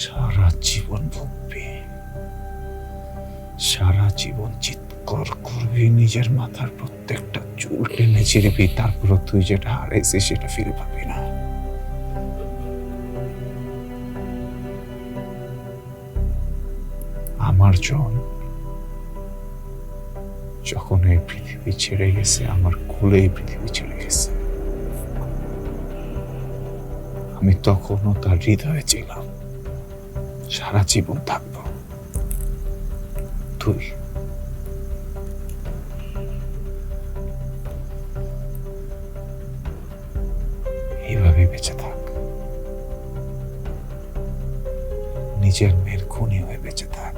সারা জীবন ভুগবি, সারা জীবন চিৎকার করবি, নিজের মাথার প্রত্যেকটা চুল টেনে ছিড়বি, তারপরও তুই যেটা হারাইছিস সেটা ফিরে পাবি না। আমার জন যখন এই পৃথিবী ছেড়ে গেছে, আমার কোলে এই পৃথিবী ছেড়ে গেছে, আমি তখনও তার হৃদয়ে ছিলাম, সারা জীবন থাকবো। তুই এইভাবে বেঁচে থাক, নিজের মেয়ের খুনি হয়ে বেঁচে থাক।